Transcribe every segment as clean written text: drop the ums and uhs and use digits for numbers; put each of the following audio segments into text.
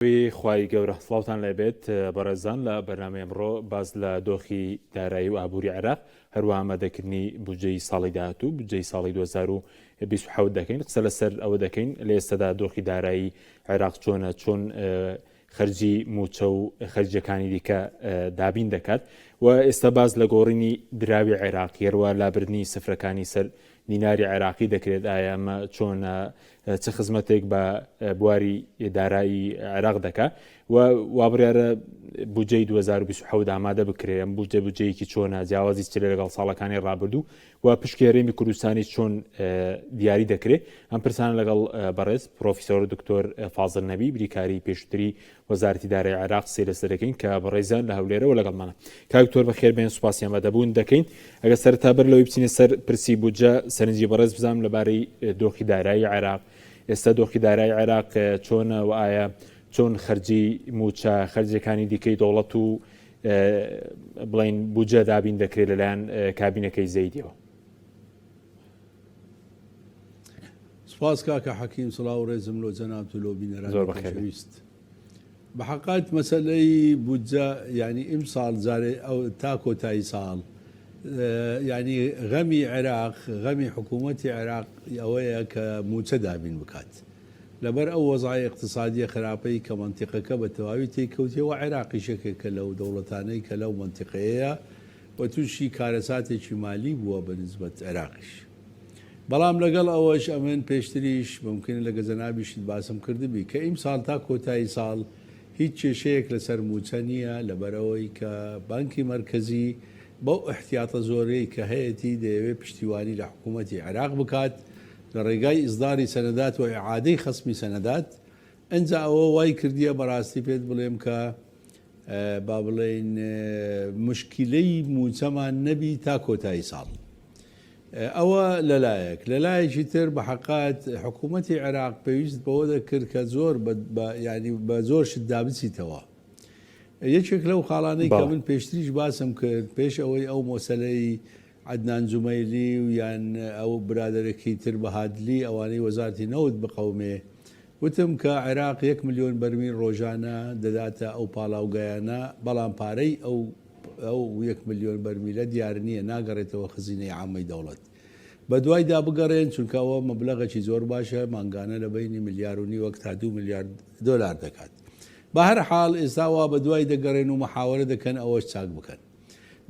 خوای گەورە سڵاوتان لەبێت بەڕێزان لە بەرنامەی ئەمڕۆ باز لە دۆخی دارایی و ئابووری عێراق هەروە ئامادەکردنی بودجەی ساڵی داهاتوو بودجەی ساڵی 2027 دەکەین قسە لەسەر ئەوە دەکەین لە ئێستادا دۆخی دارایی عێراق چۆن خەرجی موچە و خەرجەکانی دیکە دابین دەکات و ئێستا باز لە گۆڕینی دراوی عێراقی هەروە لابردنی سفرەکانی سەر دیناری عێراقی دەکرێت ئایا ئەمە چۆن چ خزمەتێک بە بواری دارایی عێراق دەکات و وابڕیارە بودجەی 2027 ئامادە بکرێت ئەم بودجەیەکی چۆنە جیاوازی چ لەگەڵ ساڵەکانی ڕابردوو و پشکێڕێمی کوردستانی چۆن دیاری دەکرێت ئەم پرسانە لەگەڵ بەڕێز پرۆفیسۆر دکتۆر فازڵ نەبی بریکاری پێشووتری وەزارەتی دارایی عێراق سێ لەسەر دەکەین کە بەڕێزان لە هەولێرەوە لەگەڵمانە. کاکتۆر بەخێر بێن، سوپاسی ئامادەبوون دەکەین. ئەگە سەرەتابەر لەوەی بچینە سەر پرسی بودجە سەرنجی بەڕێز بزانم لەبارەی دۆخی دارایی عێراق. ئێستا دۆخی دارایی عێراق چۆنە و ئایا چۆن خەرجی موچە خەرجەکانی دیکەی دەوڵەت و بڵین بودجە دابین دەکرێت لەلایەن کابینەکەی زەیدیەوە؟ سپاس کاکە حەکیم، سڵاو و ڕێزم لۆ جەناب و لۆ بینەرانی خۆشەویست. بەحەقات مەسەلەی بودجە یعنی ئیمساڵ جارێ ئەو تا کۆتایی ساڵ یعنی غەمی عێراق غەمی حکوومەتی عێراق ئەوەیە کە موچە دابین بکات لەبەر ئەو وەزای اقتصادیە خراپەی کە منتیقەکە بە تەواوی تێکەوتێەوە. عێراقی شەکێکە لەو دەوڵەتانەی کە لەو منتیقەیە و تووشی کارەساتێکی مالی بووە بە نسبەت عێراقیش. بەڵام لەگەڵ ئەوەش ئەمن پێشتریش ممکنە لە گەزەنابیشت باسم کردبی کە ئیم ساڵ تا کۆتایی ساڵ هیچ کێشەیەک لەسەر موچە نییە لەبەرەوەی کە بانکی مەرکەزی بەو احتیاتە زۆرەی کە هەیەی دەیەوێت پشتیوانی لە حکوومەتی عێراق بکات لە ڕێگای ئیزداری سەنەدات و ئیعادەی خەسمی سەنەدات. ئەنجا ئەوە وای کردیە بەڕاستی پێت بڵێم کە با بڵێن مشکلەی موچەمان نەبی تا کۆتایی ساڵ. ئەوە لەلایەک لەلایەکی تر بە حەقات حکوومەتی عێراق پێویست بەوە دەکرد کە زۆر ینی بە زۆر شت دابچیتەوە. یەکێک لەو خاڵانەی کە من پێشتریش باسم کرد پێش ئەوەی ئەو مۆسەلەی عەدنان جومەیلی و یان ئەو برادەرێکی تر بەهادلی ئەوانەی وەزارەتی نەوت بقەومێ، وتم کە عێراق 1 ملیۆن بەرمیل ڕۆژانە دەداتە ئەو پاڵاوگایانە، بەڵام پارەی ئەو 1 ملیۆن بەرمیلە دیار نییە، ناگەڕێتەوە خزینەی عامەی دەوڵەت. بە دوایدا بگەڕێن چونکە ئەوە مەبلەغێکی زۆر باشە، مانگانە لە بینی ملیار و نیوە تا 2 میلیارد دۆلار دەکات. بە هەر حاڵ ئێستاوا بە دوای دەگەڕێن و مەحاوەرە دەکەن ئەوەش چاک بکەن.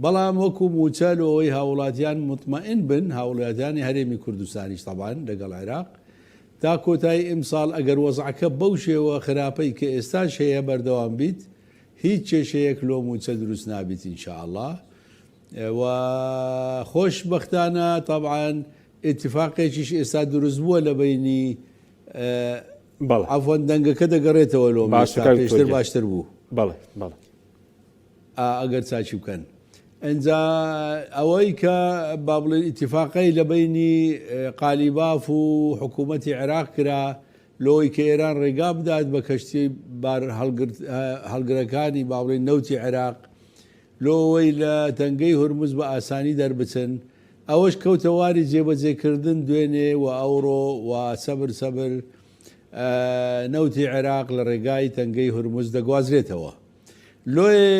بەڵام وەکو موچە لەوەی هاوڵاتیان مطمئن بن، هاوڵاتیانی هەرێمی کوردستانیش تەبعاً لەگەڵ عێراق تا کۆتایی ئیمساڵ ئەگەر وەزعەکە بەو شێوە خراپەی کە ئێستاش هەیە بەردەوام بیت، هیچ کێشەیەک لۆ موچە دروست نابیت ئینشاءالله. و خۆشبەختانە تەبعاً ئێتیفاقێکیش ئێستا دروست بووە لە بینی عەفوەن دەنگەکە دەگەڕێتەوە لۆ پێشتر باشتر بوو. بەڵێ بەڵێ ئەگەر چاچی بکەن. ئەنجا ئەوەی کە با بڵێن ئیتیفاقی لە بینی قالیباف و حکوومەتی عێراق کرا لۆی کە ئێران ڕێگا بدات بە کەشتی بار هەڵگرەکانی با بڵێن نەوتی عێراق لۆوەی لە تەنگەی هورمز بە ئاسانی دەربچن، ئەوەش کەوتە واری جێبەجێکردن دوێنێ و ئەوڕۆ و سەبر نەوتی عێراق لە ڕێگای تەنگەی هورمز دەگوازرێتەوە. لۆێ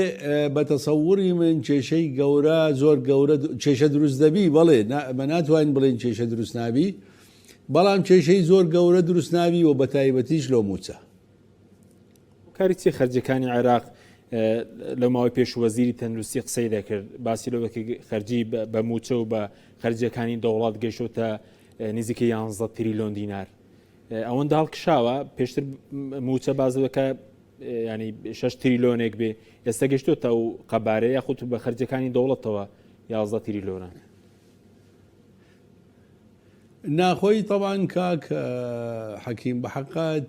بە تەسەووری من کێشەی گەورە زۆر گەورە کێشە دروست دەبی، بەڵێ مە ناتوانین بڵێن کێشە دروست نابی، بەڵام کێشەی زۆر گەورە دروست نابی و بە تایبەتیش لۆ موچە. کاری چی خەرجەکانی عێراق لە ماوەی پێش وەزیری تەندروستی قسەی دەکرد، باسی لەوەکە خەرجی بە موچە و بە خەرجەکانی دەوڵات گەیشتە نزیکەی 11 تریلیۆن دینار. ئەوەندە هەڵکشاوە پێشتر موچە بازەکە ینی 6 تریلیۆنێک بێ، ئێستا گەشتۆتە و قەبارەیە یاخود بە خەرجەکانی دەوڵەتەوە 11 تریلیۆنان. ناخۆی تەوان کاک حەکیم بە حەقات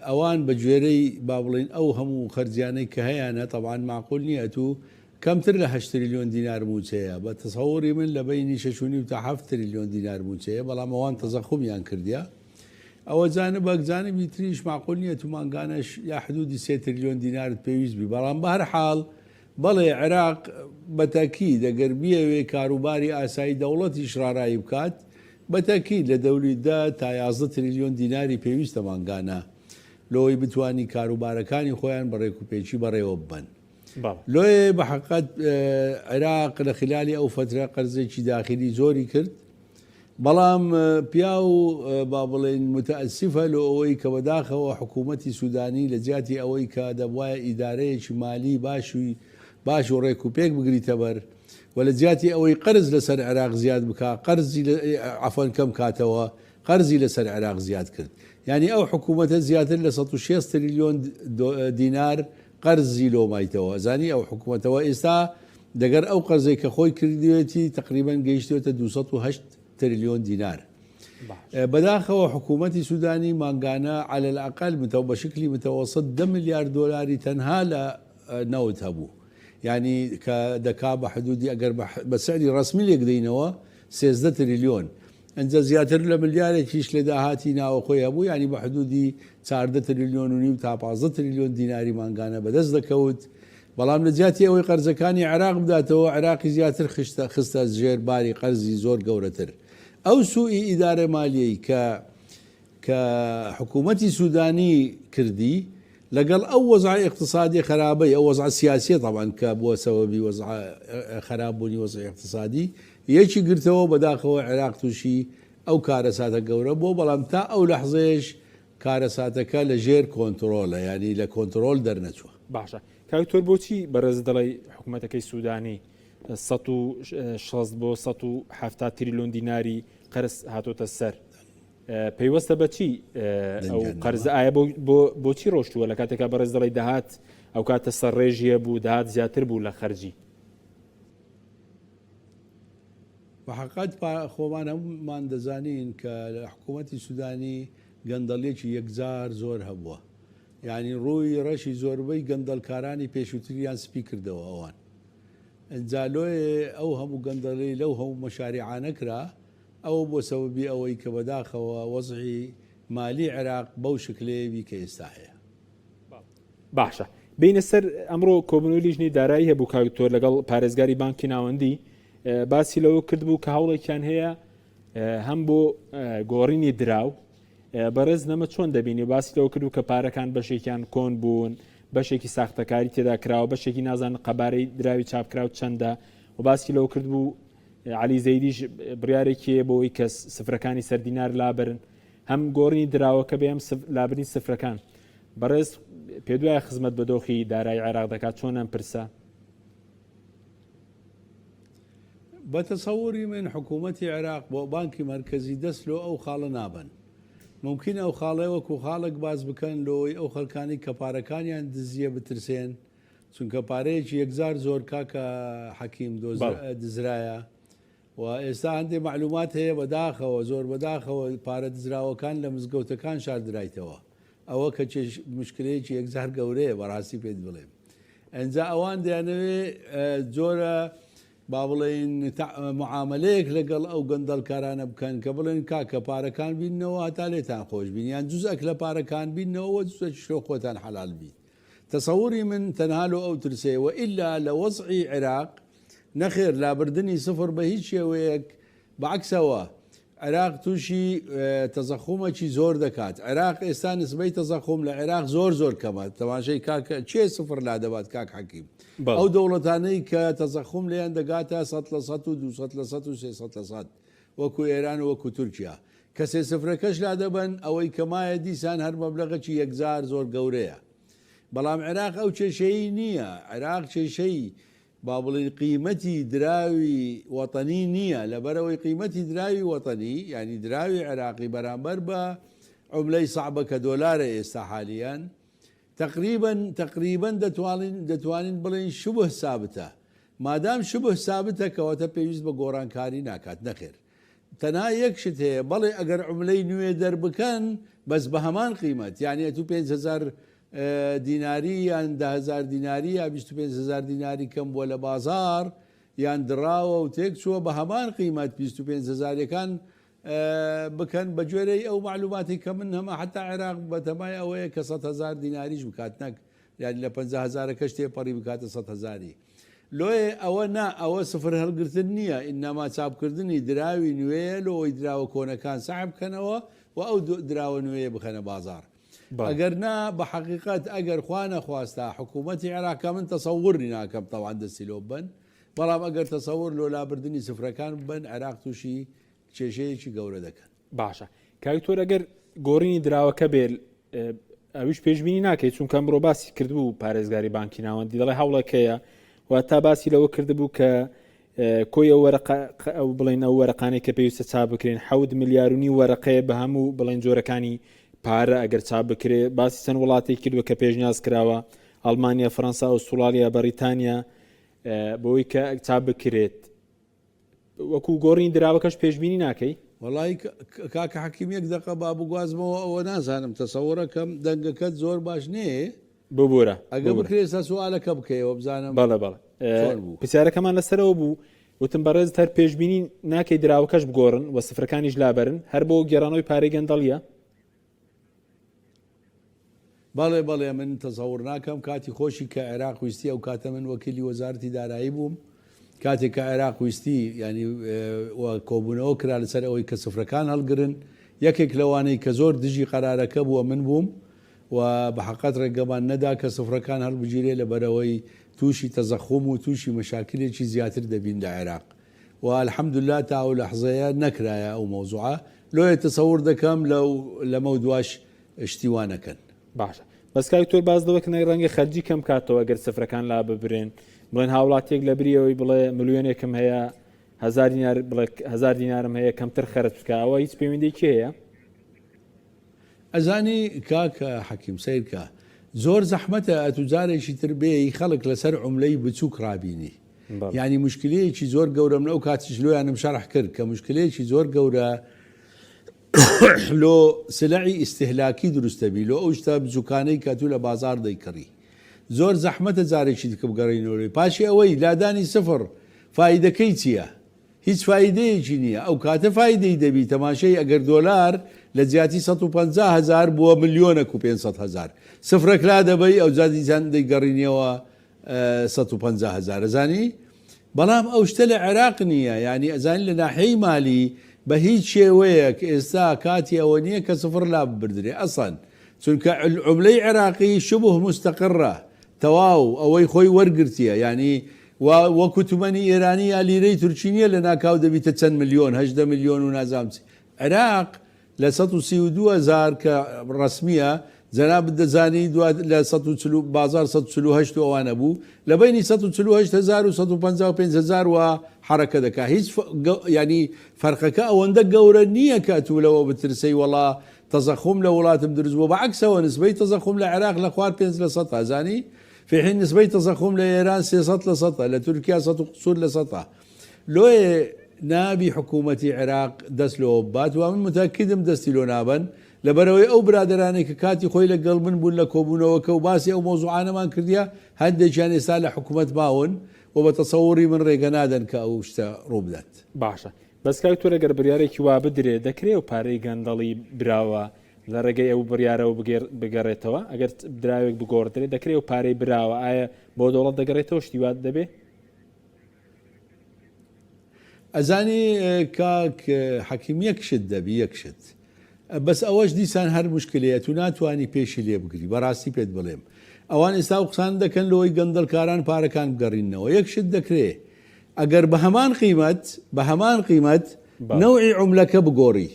ئەوان بە گوێرەی با بڵێن ئەو هەموو خەرجیانەی کە هەیەە تەوان معقول نییە و کەمتر لە 8 تریلیۆن دینار موچەیە. بە تەسەووری من لە بینی 6.5 تا 7 تریلیۆن دینار موچەیە، بەڵام ئەوان تەزەخومیان کردیا. ئەوە جانب بەگزانبی تریش معقول نییە تو مانگانش یا حدودی 3 تریلیۆن دینارت پێویست بی، بەڵام بە هەر حاڵ بەڵێ عێراق بەتەکی دەگەر بیەوێ کاروباری ئاسایی دەوڵەتی شڕارایی بکات بەتەکی لە دەولیدا تا 11 تریلیۆن دیناری پێویستە مانگانە لۆی بتوانی کاروبارەکانی خۆیان بەڕێک و پێچی بەڕێوە ببن. باڵ لۆێ بە حقیقت عێراق لە خلالی ئەو فترە قەرزێکی داخلی زۆری کرد، بەڵام پیا و با بڵێن متەئەسیفە لە ئەوەی کە بەداخەوە حکوومەتی سوودانی لە جیاتی ئەوەی کە دەبوایە ئیدارەیەکی مالی باش و ڕێک و پێک بگریتە بەر و لە جیاتی ئەوەی قەرز لەسەر عێراق زیاد بکە، قەرزی عەفوەن کەم کاتەوە، قەرزی لەسەر عێراق زیاد کرد. یعنی ئەو حکوومەتە زیاتر لە 160 تریلیۆن دینار قەرزی لۆمایتەوە. زانی ئەو حکوومەتەوە ئێستا دەگەر ئەو قەرزێک کە خۆی کردوێتی تقریبان گەیشتوێتە 208 تریلیۆن دینار. بەداخەوە حکوومەتی سوودانی مانگانە على الأقل بە شکلی متەوەسط 10 ملیارد دۆلاری تەنها لە نەوت هەبوو، یعنی کە دەکا بە حدودی ئەگەر بە سەری ڕسمی لێک دەینەوە 13 تریلیۆن، ئەنجە زیاتر لە ملیارێکیش لە داهاتی ناوەخۆی هەبوو، ینی بە حدودی 14 تریلیۆن و نیم تا 15 تریلیۆن دیناری مانگانە بەدەست دەکەوت. بەڵام لە جیاتی ئەوەی قەرزەکانی عێراق بداتەوە، عێراقی زیاتر خستە ژێر باری قەرزی زۆر گەورەتر. ئەو سوئی ئیدارە مالیەی کە حکوومەتی سوودانی کردی لەگەڵ ئەو وەزعی اقتصادی خراپەی، ئەو وەزع سیاسی طبعاً کە بووە سەبەبی وەزع خراپبوونی وەزعی اقتصادی یەکی گرتەوە، بەداخەوە عێراق تووشی ئەو کارەساتە گەورە بۆ، بەڵام تا ئەو لەحزەیەش کارەساتەکە لە ژێر کۆنتترۆلە، ینی لە کۆنتترۆل دەرنەچووە. باشە کاکتۆر بۆچی بەڕێز دەڵی حکوومەتەکەی سوودانی 160 بۆ 170 تریلیۆن دیناری قەرز هاتۆتە سەر؟ پەیوەستە بەچی ئەو قەرز ئایا بۆچی ڕۆشتووە لە کاتێکا بەڕێز دەڵی دەهات ئەو کاتە سەر ڕێژیە بوو داهات زیاتر بوو لە خەرجی؟ بەحقیقت خۆمان هەمومان دەزانین کە لە حکوومەتی سوودانی گەندەڵێکی یەکجار زۆر هەبووە، یعنی ڕووی ڕەشی زۆربەی گەندەڵکارانی پێشووتریان سپی کردەوە ئەوان. ئەنجالۆێ ئەو هەموو گەندەڵی لەو هەموو مەشاریعانە کرا، ئەوە بۆ سەبەبی ئەوەی کە بەداخەوە وەزعی مالی عێراق بەو شکلەیەوی کە ئێستا هەیە. باشە بینە سەر ئەمڕۆ کۆبنەوەی لیژنەی دارایی هەبوو کاکتۆر لەگەڵ پارێزگاری بانکی ناوەندی باسی لەوە کرد بوو کە هەوڵێکیان هەیە هەم بۆ گۆڕینی دراو بەڕێز نەمە چۆن دەبینی، باسی لەوە کردو کە پارەکان بەشێکیان کۆن بوون، بەشێکی ساختەکاری تێدا کراوە، بەشێکی نازان قەبارەی دراوی چاپکراو چەندە، و باسی لەوە کرد بوو علی زەیدیش بڕیارێکی بۆەوەی کە سفرەکانی سەردینار لابرن، هەم گۆڕینی دراوەکە بێ هەم لابرنی سفرەکان. بەڕێز پێ دوایە خزمەت بە دۆخی دارایی عێراق دەکات چۆن ئەم پرسە؟ بە تەسەووری من حکوومەتی عێراق بۆ بانکی مرکزی دەست لۆ ئەو خاڵە نابن. ممکن ئەو خاڵێ وەکو خاڵک باز بکەن لۆی ئەو خەڵکانی کە پارەکانیان دزیە بترسێن، چونکە پارەیەکی یەکجار زۆر کاکە حەکیم دزرایە و ئێستا هەندێک معلومات هەیە بەداخەوە زۆر بەداخەوە پارە دزراوەکان لە مزگەوتەکان شاردرایتەوە، ئەوە کە مشکلەیەکی یەکجار گەورەیە بەڕاستی پێت بڵێم. ئەنجا ئەوان دەیانەوێ جۆرە با بڵێن معاملەیەک لەگەڵ ئەو گەندەڵکارانە بکەن کە بڵێن کاکە پارەکان بینەوە هەتا لێتان خۆش بین، یان جوزەک لە پارەکان بینەوە جوزەکی شۆ خۆتان حەلال بین. تەسەووری من تەنها لۆ ئەو ترسەوە ئیلا لە وەزعی عێراق نەخێر لابردنی سفر بە هیچ شێوەیەک بەعکسەوە عێراق تووشی تەزەخومەکی زۆر دەکات. عێراق ئێستا نسبەی تەزەخوم لە عێراق زۆر کەمە، تەماشای کاکە چێ سفر لا دەبات کاک حەکیم. ئەو دەوڵەتانەی کە تەزەخوم لێیان دەگاتە 100% و 200% و 300% وەکو ئێران و وەکو تورکیا، کە سێ سفرەکەش لا دەبن ئەوەی کەمایە دیسان هەر مەبلەغێکی یەکجار زۆر گەورەیە. بەڵام عێراق ئەو کێشەی نییە، عێراق کێشەی با بڵێن قیمەتی دراوی وەتەنی نییە، لەبەرەوەی قیمەتی دراوی وەتەنی ینی دراوی عێراقی بەرامبەر بە عوملەی سەعبە کە دۆلارە ئێستا حالیان تقریبا دەتوانین بڵێن شبه سابتە. مادام شبه سابتە کەواتە پێویست بە گۆڕانکاری ناکات. نەخێر تەنها یەکشت هەیە، بەڵێ ئەگەر عوملەی نوێ دەربکەن بەس بە هەمان قیمەت، یعنی تو 5,000 دیناری یان 10,000 دیناری یا 25,000 دیناری کەم بووە لە بازار یان دراوە و تێک چووە بە هەمان قیمەت 25,000ەکان بکەن بە جۆرەی ئەو معلوماتی کە من هەمە حتا عێراق بەتەمای ئەوەیە کە 100,000 دیناریش بکات نەک یان لە 50,000ەکەش تێپەڕی بکاتە 100,000. لۆیە ئەوە ئەوە سفر هەڵگرتن نییە، ئینەما چاپکردنی دراوی نوێیە لۆی دراوە کۆنەکان سەحب بکەنەوە و ئەو دراوە نوێیە بخەنە بازار. ئەگەر نا بە حقیقت ئەگەر خوا نەخواستا حکوومەتی عێراق من تەسەووری ناکەم تەواان دەستی لۆ بن بەڵام ئەگەر تەسەوور لۆلابردننی سفرەکان بن عێراق تووشی کێشەیەکی گەورە دەکەن. باشە کاکتۆر ئەگەر گۆڕینی دراوەکە بێت ئەویش پێشبینی ناکەیت چونکە ئەمڕۆ باسی کردبوو پارێزگاری بانکی ناوەندی دەڵێ هەوڵەکەیە و تا باسی لەوە کردبوو کە کۆی ئەو بڵێن ئەو وەرەقانەی کە پێویستە چاپ بکرێن 7 ملیارونی وەرەقەیە بە هەموو بڵێن جۆرەکانی پارە ئەگەر چاپ بکرێ باسی چەند وڵاتی کردووە کە پێشنیاز کراوە ئەڵمانیا فەرەنسا ئوسترالیا بەریتانیا بۆی کە چاپ بکرێت وەکو گۆڕین دراوەکەش پێشبینی ناکەی؟ وڵی کاکە حەکیمیەک دقە با بگوازمەوە ئەوە نازانم تەسەوەڕەکەم دەنگەکەت زۆر باش نێ ببوورە ئەگە بکرێتە سوالەکە بکەیەوە بزانم. بەڵێ پرسیارەکەمان لەسەرەوە بوو وتم بەڕێز هەر پێشبینی ناکەی دراوەکەش بگۆڕن و سفرەکانیش لابرن هەر بۆ گێڕانەوەی پارەی گەندەڵیە. بەڵێ من تەسەوڕ ناکەم کاتی خۆشی کە عێراق ویستی ئەو کاتە من وەکیلی وەزارەتی دارایی بووم کاتێک کە عێراق ویستی ینی کۆبوونەوە کرا لەسەر ئەوەی کە سفرەکان هەڵگرن یەکێک لەوانەی کە زۆر دژی قەرارەکە بووە من بووم و بە حقیقت ڕێگەمان نەدا کە سفرەکان هەڵبژیرێ لە بەرەوەی تووشی تەزەخۆم و تووشی مەشاکلێکی زیاتر دەبین لە عێراق و الحەمدوللا تا ئەو لەحزەیە نەکرایە ئەو مەوزوعە لۆیە تەسەوڕ دەکەم لەمە دواش شتیوانەکەن. باشە بەسکای تۆر باز دەوە کە ڕەنگە خەرجی کەم کاتەوە ئەگەر سفرەکان لا ببرێن بڵێن هاوڵاتێک لە بریەوەی بڵێ ملیۆنێکم هەیە 1000 دینارم هەیە کەمتر خەرج بکە ئەوە هیچ پەیوەندێکی هەیە؟ ئەزانی کاکە حەکیم سیرکە زۆر زەحمەتە ئەتوجارێکی تر بێ خەڵک لەسەر عوملەی بچووک ڕابینی ینی مشکلەیەکی زۆر گەورە من ئەو کاتیش لۆیانم شەرح کرد کە مشکلەیەکی زۆر گەورە لۆ سلعی ئیستهلاکی دروستەبی لۆ ئەو شتە بچووکانەی کەتوو لە بازار دەیکڕی زۆر زەحمەتە جارێکی دیکە بگەڕینەوەی پاشی ئەوەی لادانی سفر فایدەکەی چییە؟ هیچ فایدەیەکی نییە ئەو کاتە فایدەی دەبی تەماشای ئەگەر دۆلار لە جیاتی 150,000 بووە ملیۆنە و 500,000 سفرەکلا دەبی ئەو جادیجان دەیگەڕینەوە 150,000 زانی بەڵام ئەو شتە لە عێراق نییە ینی ئەزانی لە ناحەی مالی بە هیچ شێوەیەک ئێستا کاتی ئەوە نییە کە سفر لا ببردرێ ئەسان چونکە عوملەی عێراقی شبه مستەقڕە تەواو ئەوەی خۆی وەرگرتیە ینی وەکو تومەنی ئێرانی یا لیرەی تورکینیە لە ناکاو دەبیتە چەند ملیۆن 8 ملیۆن و نازامچی عێراق لە 132,000 کە ڕسمیە جەناب دەزانی لە بازار 148 ئەوانە بوو لە بینی 148,000 و 155,000 و حرەکە دەکا هیچ ینی فەرقەکە ئەوەندە گەورە نییە کە توولەوە بترسی وەڵا تەزەخۆم لە وڵاتم دروستبوو بەعکسەوە نسبەی تەزەخۆم لە عێراق لە خوار 5% ئازانی فحین نسبەی تەزەخۆم لە ئێران 300% لە تورکیا 100% لۆیە نابی حکوومەتی عێراق دەست لۆ بات و من متاکیدم دەستی لۆ نابن لەبەرەوەی ئەو برادرانێک کە کاتی خۆی لەگەڵ من بوون لە کۆبوونەوەکە و باسی ئەو مۆزوعانەمان کردیا هەندێکیان ئێستا لە حکوومەت باون و بە تەسەووری من ڕێگە نادەن کە ئەو شتە ڕوو بدات. باشە بەسکای تۆ لەگەر بڕیارێکی وا بدرێ دەکرێت و پارەی گەندەڵی براوە لە ڕێگەی ئەو بڕیارەوە بگەڕێتەوە ئەگەر دراوێک بگۆڕدرێت دەکرێت و پارەی براوە ئایا بۆ دەوڵەت دەگەڕێتەوە شتیوات دەبێت؟ ئەزانی کاک حەکیم یەکشت دەبی یەکشت بەس ئەوەش دیسان هەر مشکلەیە و ناتوانانی پێشی لێ بگری بەڕاستی پێت بڵێم ئەوان ئێستا قسان دەکەن لەوەی گەندەڵکاران پارەکان بگەڕینەوە یەکشت دەکرێت ئەگەر بە هەمان قیمەت نەوعی عوملەکە بگۆڕی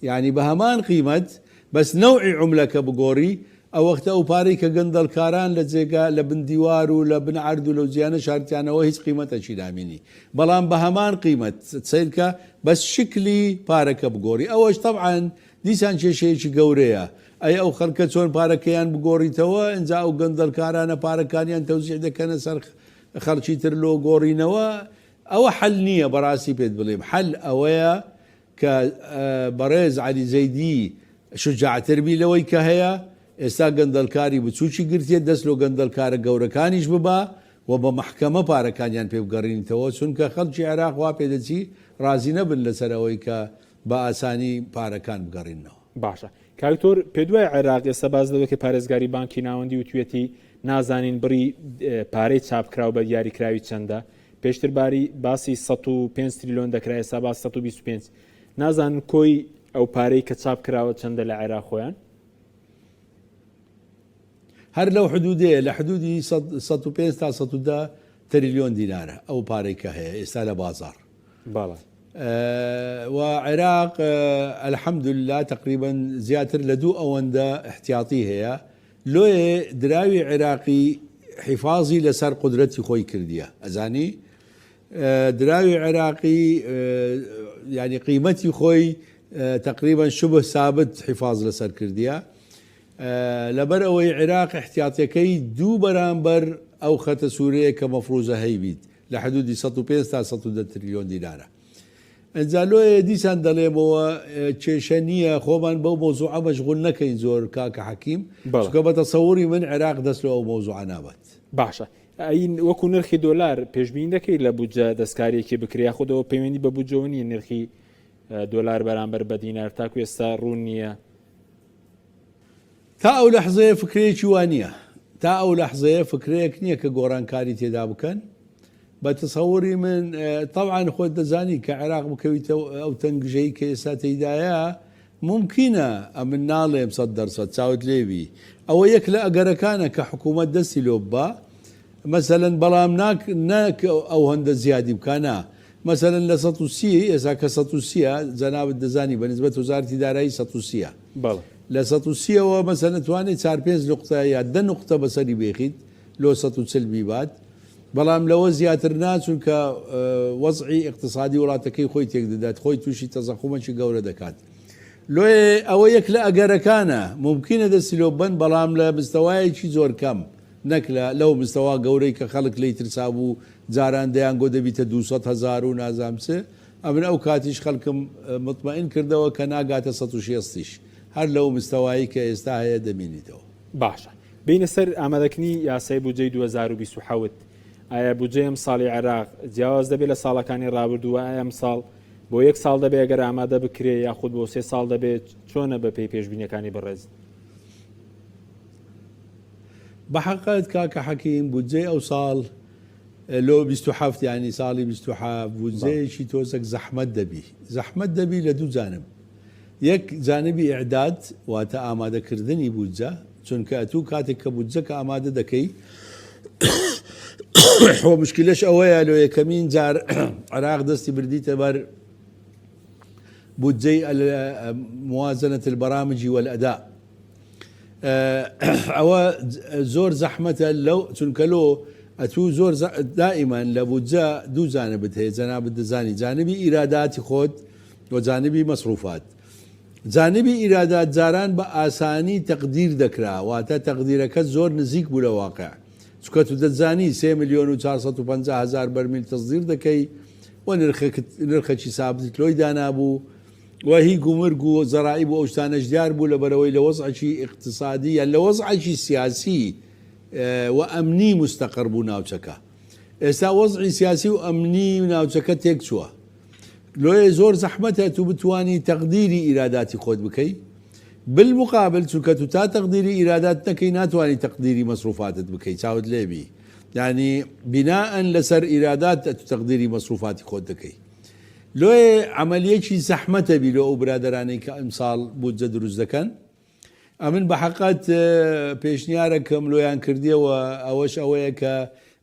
یعنی بە هەمان قیمەت بەس نەوعی عوملەکە بگۆڕی ئەو وەختە ئەو پارەی کە گەندەڵکاران لە جێگا لە بندیوار و لە بنعرد و لەو جیانە شارتیانەوە هیچ قیمەتەکی دامینی بەڵام بە هەمان قیمەت سیرکە بەس شکلی پارەکە بگۆڕی ئەوەش طبعاً دیسان کێشەیەکی گەورەیە ئەی ئەو خەڵکە چۆن پارەکەیان بگۆڕیتەوە ئەنجا ئەو گەندەڵکارانە پارەکانیان تەوزیع دەکەنە سەر خەڵکی تر لۆ گۆڕینەوە ئەوە حەل نییە بەڕاستی پێت بڵێم حەل ئەوەیە کە بەڕێز عەلی زەیدی شجاعتربی لەوەی کە هەیە ئێستا گەندەڵکاری بچووکی گرتێت دەست لۆ گەندەڵکارە گەورەکانیش ببا و بە محکەمە پارەکانیان پێ بگەڕینیتەوە چونکە خەڵکی عێراق وا پێدەچی ڕازی نەبن لەسەرەوەی کە بە ئاسانی پارەکان بگەڕینەوە. باشە کاکتۆر پێ دوای عێراق ئێستا باز دەوێت کە پارێزگاری بانکی ناوەندی و توێتی نازانین بڕی پارەی چاپکراو بە دیاریکراوی چەندە پێشتر باسی 105 تریلیۆن دەکرا ئێستا باس 125 نازانن کۆی ئەو پارەی کە چاپ کراوە چەندە لە عێراق خۆیان؟ هەر لەو حدودەیە لە حدودی 105 تا 110 تریلیۆن دینارە ئەو پارەی کە هەیە ئێستا لە بازار. وعراق الحەمدوللا تقریبا زیاتر لە 2 ئەوەندە احتیاطی هەیە. لۆیە دراوی عێراقی حیفاظی لەسەر قدرەتی خۆی کردیە. ئەزانی دراوی عێراقی ینی قیمەتی خۆی تقریبا شبه ثابت حیفاظ لەسەر کردیە لەبەر ئەوەی عێراق احتیاطیەکەی 2 بەرامبەر ئەو خەتە سوورەیە کە مەفروزە هەی بیت لە حدودی 105 تا 110 تریلیۆن دینارە. ئەنجالۆیە دیسان دەڵێمەوە کێشە نییە خۆمان بەو مۆزوعە مەشغول نەکەین زۆر کاکە حەکیم چونکە بە تەسەووری من عێراق دەست لە ئەو مۆزوعە نابێت. باشە ئەین وەکو نرخی دۆلار پێشبین دەکەی لە بودجە دەستکاریەکی بکریا خودەوە پەیوەندی بە بودجەوە نیە نرخی دۆلار بەرامبەر بە دینار تاکو ئێستا ڕوون نییە؟ تا ئەو لەحزەیە فکرەیەکی وانە تا ئەو لەحزەیە فکرەیەک نییە کە گۆڕانکاری تێدا بکەن. بە تەسەووری من طبعاً خۆت دەزانی کە عێراق بکەویتە ئەو تەنگژەی کە ئێستا تێدایە ممکنە ئەمن ناڵێم 100% چاوت لێوی ئەوە یەک لە ئەگەرەکانە کە حکوومەت دەستی لۆ بە مەسەلەن بەڵام ناک ئەو هەندە زیادی بکانە مەسەلەن لە 130 ئێستا کە 130 جەنابەت دەزانی بەنسبەت وەزارەتی دارایی 130 لە 130ەوە مەسەلەن توانێت 4-5 نقطە یا 10 نقطە بەسەری بێخیت لۆ 140 بیبات بەڵام لەوە زیاتر ناچون کە وەزعی اقتصادی وڵاتەکەی خۆی تێک دەدات خۆی تووشی تەزەخومەکی گەورە دەکات. لۆێ ئەوە یەک لە ئەگەرەکانە ممکنە دەستی لۆ بن بەڵام لە مستەوایەکی زۆر کەم نەک لەو مستەوا گەورەی کە خەڵک لی ترسا بوو جاران دەیان گۆ دەبیتە 200,000 و نازامسە ئەمن ئەو کاتیش خەڵکم مطمئن کردەوە کە ناگاتە 160 هەر لەو مستەوایی کە ئێستا هەیە دەمێنیتەوە. باشە بینە سەر ئامادەکردنی یاسای بودجەی 2027 ئایا بودجەی ئەم ساڵی عێراق جیاواز دەبێت لە ساڵەکانی ڕابردووە ئایا ئەم ساڵ بۆ 1 ساڵ دەبێت ئەگەر ئامادە بکرێ یاخود بۆ 3 ساڵ دەبێت چۆنە بە پێی پێشبینیەکانی بەڕێز؟ بە حەقیقەت کاکە حەکیم بودجەی ئەو ساڵ لۆ 27 ینی ساڵی 27 بودجەیەکی تۆزێک زەحمەت دەبی لە 2 جانب. یەک جانبی ئیعداد واتە ئامادەکردنی بودجە چونکە ئەتوو کاتێک کە بودجەکە ئامادە دەکەی مشکلش ئەوەیە لۆ یەکەمین جار عێراق دەستی بردیتە بەر بودجەی موازنة البرامج والأداء ئەوە زۆر زەحمەتە لەو چونکە لۆ ئەتوو زۆر دائیما لە بودجە 2 جانبت هەیە جەنابەت دەزانی جانبی ئیراداتی خۆت و جانبی مەسروفات. جانبی ئیرادات جاران بە ئاسانی تەقدیر دەکرا واتە تەقدیرەکە زۆر نزیک بوو لە واقع چکە تو دەزانی 3,450,000 بەرمیل تەصدیر دەکەی و نرخەکی سابتی لۆی دانابوو و هی گومرگ و زەڕایی بۆ ئەو شتانەش دیار بوو لەبەرەوەی لە وەزعێکی اقتصادی یان لە وەزعێکی سیاسی و ئەمنی مستەقر بوو ناوچەکە. ئێستا وەزعی سیاسی و ئەمنی ناوچەکە تێک چووە لۆیە زۆر زەحمەتە تو بتوانی تەقدیری ئیراداتی خۆت بکەی بالمقابل چونکە تو تا تەقدیری ئیرادات نەکەی ناتوانانی تەقدیری مەسروفاتت بکەی چاوت لێبی یعنی بیناءن لەسەر ئیرادات تو تەقدیری مەسروفاتی خۆت دەکەی. لۆیە عملیەکی زەحمەتە بی لۆ ئەو برادرانەی کە ئەمساڵ بودجە دروست دەکەن. ئەمن بە حەقیقەت پێشنیارەکەم لۆیان کردیەوە ئەوەش ئەوەیە کە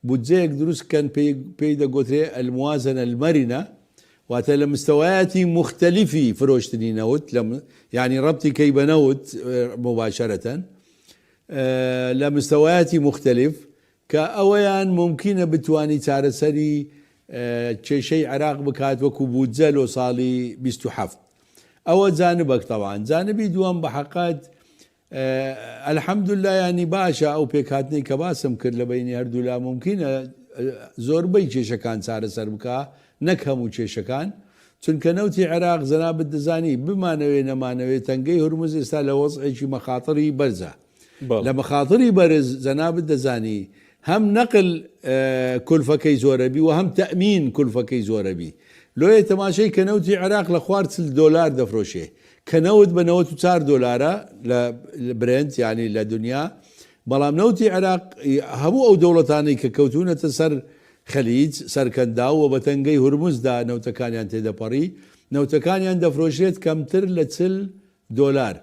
بودجەیەک دروستکەن پێی دەگوترێ الموازنة المەرنە واتە لە مستەوایەتی مختلفی فرۆشتنی نەوت یعنی ڕەبتی کەی بە نەوت مباشرەتەن لە مستەوایەتی مختلف کە ئەوەیان ممکنە بتوانی چارەسەری کێشەی عێراق بکات وەکو بودجە لۆ ساڵی 27. ئەوە جانبەک تەواان جانبی دووەم بە حەقیقەت الحەمدوللا ینی باشە ئەو پێکهاتنی کە باسم کرد لە بینی هەردوو لا ممکنە زۆربەی کێشەکان چارەسەر بکە نەک هەموو کێشەکان چونکە نەوتی عێراق جەنابەت دەزانی بمانەوێ نەمانەوێت تەنگەی هورمز ئێستا لە وەزعێکی مەخاتری بەرزە لە مەخاتری بەرز جەنابەت دەزانی هەم نەقل کولفەکەی زۆرەبی و هەم تەمین کولفەکەی زۆرەبی. لۆیە تەماشای کە نەوتی عێراق لە $40 دەفرۆشێ کە نەوت بە $94 لە برنت یعنی لە دنیا بەڵام نەوتی عێراق هەموو ئەو دەوڵەتانەی کە کەوتونەتە سەر خەلیج سەرکەنداوە بە تەنگەی هورمزدا نەوتەکانیان تێدەپەڕی نەوتەکانیان دەفرۆشێت کەمتر لە $40.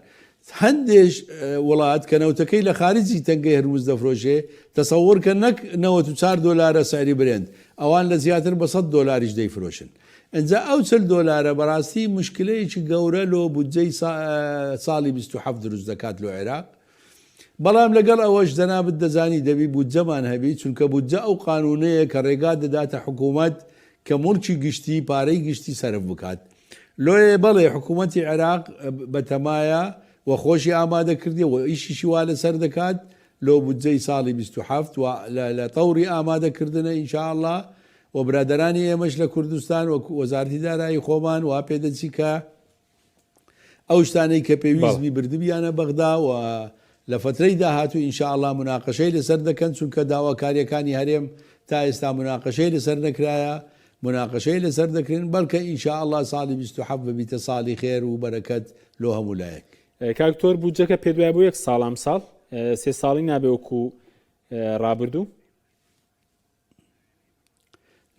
هەندێش وڵات کە نەوتەکەی لە خارجی تەنگەی هەرموز دەفرۆشێ تەسەوڕ کە نەک 94 دلار سعری برێند ئەوان لە زیاتر بە 100 دلاریش دەیفرۆشن. ئەجا ئەو 40 دلارە بەڕاستی مشکلەیەکی گەورە لۆ بودجەی ساڵی 27 دروست دەکات لە عێراق. بەڵام لەگەڵ ئەوەش دەنابێت دەزانی دەبی بودجەمان هەبی، چونکە بودجە ئەو قانونەیە کە ڕێگا دەداتە حکوومەت کە مڵکی گشتی پارەی گشتی سەرف بکات. لۆیە بەڵێ حکوومەتی عێراق بەتەمایە و خۆشی ئامادە کردی و ئیشیشی وا لەسەر دەکات لۆ بودجەی ساڵی 27 و لە تەوری ئامادەکردنە ئینشاءالله و برادرانی ئێمەش لە کوردستان و وەزارەتی دارایی خۆمان وا پێدەچی کە ئەو شتانەی کە پێویستی بردبیانە بەغدا و لە فترەی داهاتوو ئینشاءالله مناقەشەی لەسەر دەکەن، چونکە داواکاریەکانی هەرێم تا ئێستا مناقەشەی لەسەر نەکرایە، مناقەشەی لەسەر دەکرێن، بەڵکە ئینشاءالله ساڵی 27 ببیتە ساڵی خێر و بەرەکەت لۆ هەموو لایەک. کاکتۆر بودجەکە پێدوای بۆ 1 ساڵام ساڵ 3 ساڵی نابێ وەکو ڕابردوو؟